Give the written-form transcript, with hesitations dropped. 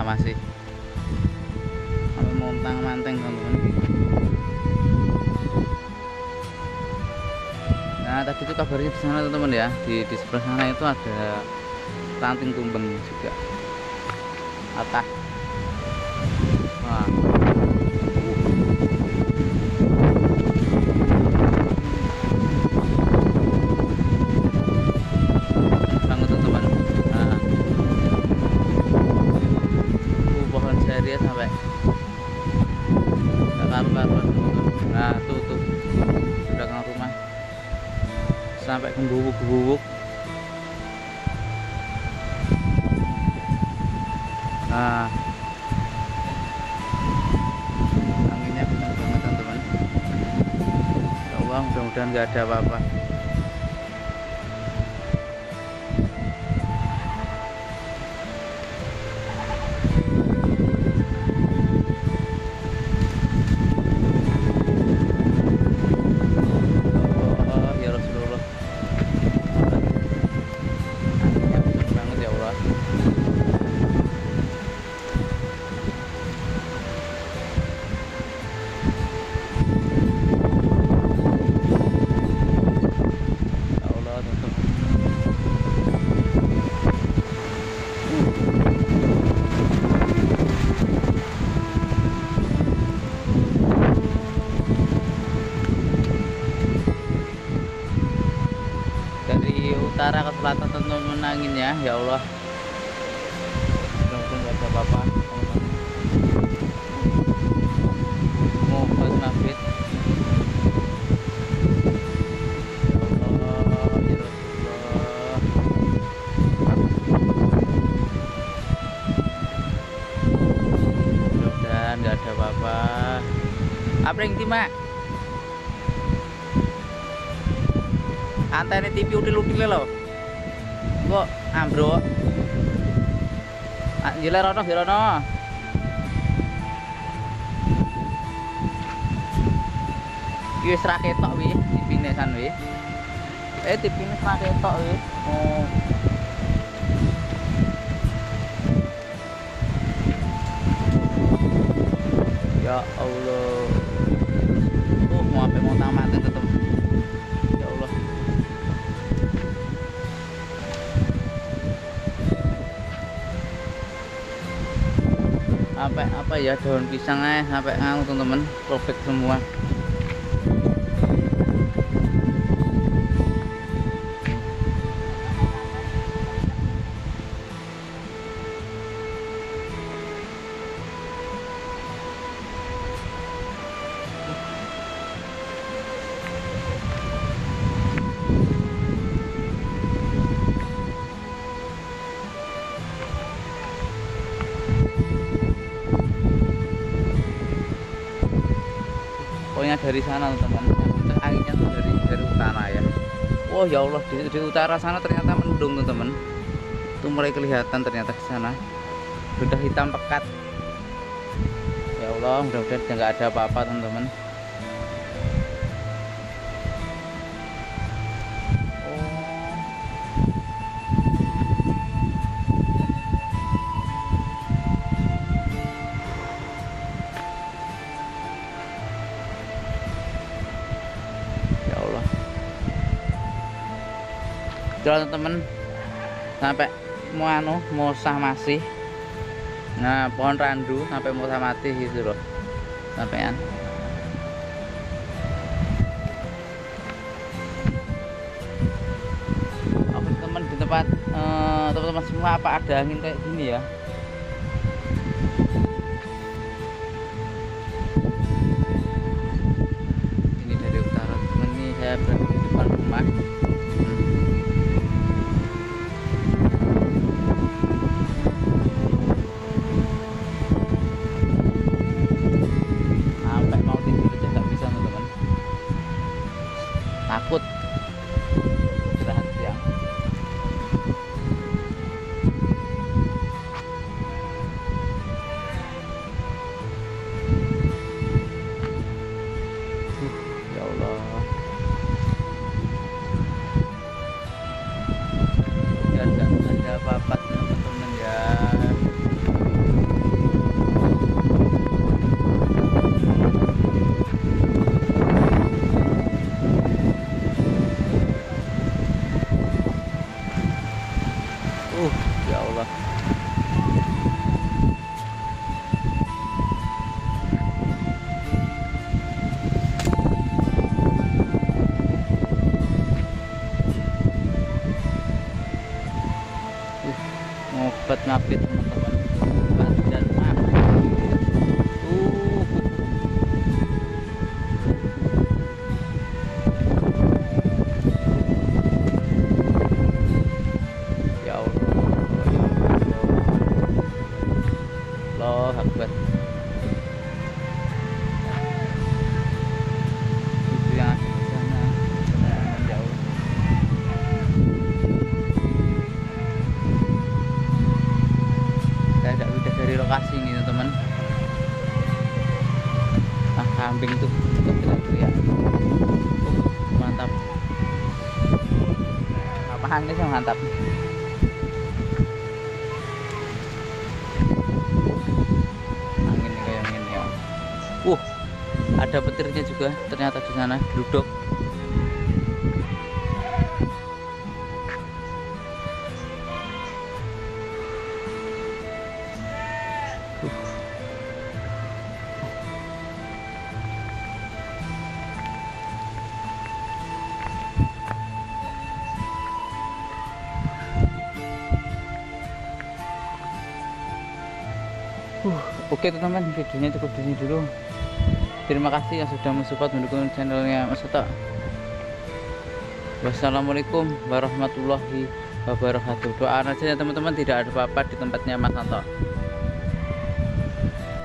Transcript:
Mosa masih sampai montang manteng teman-teman. Nah tadi itu kabarnya di sana teman-teman ya, di sebelah sana itu ada ranting tumbang juga. Atah. Wah. Banget teman-teman. Nah. Pohon seria sampai nggak karu-karuan. Nah tuh di belakang rumah sampai ke gubuk-gubuk. Nah anginnya kencang banget teman-teman. Ya Allah, mudah-mudahan nggak ada apa-apa. Oh ya Rasulullah, anginnya kencang banget ya Allah. Dari utara ke selatan teman-teman anginnya, ya Allah, mudah-mudahan nggak ada apa-apa. Mau ke Nafit, ya Allah, ya Rasulullah, mudah-mudahan nggak ada apa-apa. Apa yang timak? Antene TV util-utile lho. Kok ambruk. Ah, jile rono, rono. Iki wis ra ketok wi, tipine san wi. Tipine ra ketok wi. Oh. Ya Allah. Mau sampai mau tamat tetep. Ya Allah. Sampai apa ya, daun pisangnya sampai nganu teman-teman, robek semua. Pokoknya dari sana teman-teman, anginnya tuh dari utara ya. Oh ya Allah, di utara sana ternyata mendung teman-teman. Itu mulai kelihatan ternyata di sana sudah hitam pekat. Ya Allah, mudah-mudahan nggak ada apa-apa teman-teman. Jalan teman-teman sampai Mosa masih. Nah pohon randu sampai Mosa mati gitu loh sampean. Oke teman, di tempat teman-teman semua apa ada angin kayak gini ya. Ini dari utara teman, ini saya berada di depan rumah. Takut istirahat siang. Ya Allah. bukit teman-teman, batu dan pasir. Ya Allah, Allahu Akbar. Itu yang ada di sana. Ya Allah. Saya tidak udah dari lokasi ini teman. Nah, kambing tuh kita tuh ya. Mantap. Apaan ini yang mantap? Angin nih kayak angin ya. Ada petirnya juga ternyata di sana, duduk. Oke teman-teman, videonya cukup di sini dulu. Terima kasih yang sudah mensupport mendukung channelnya Mas Oto. Wassalamualaikum warahmatullahi wabarakatuh. Doakan aja ya teman-teman, tidak ada apa-apa di tempatnya Mas Oto.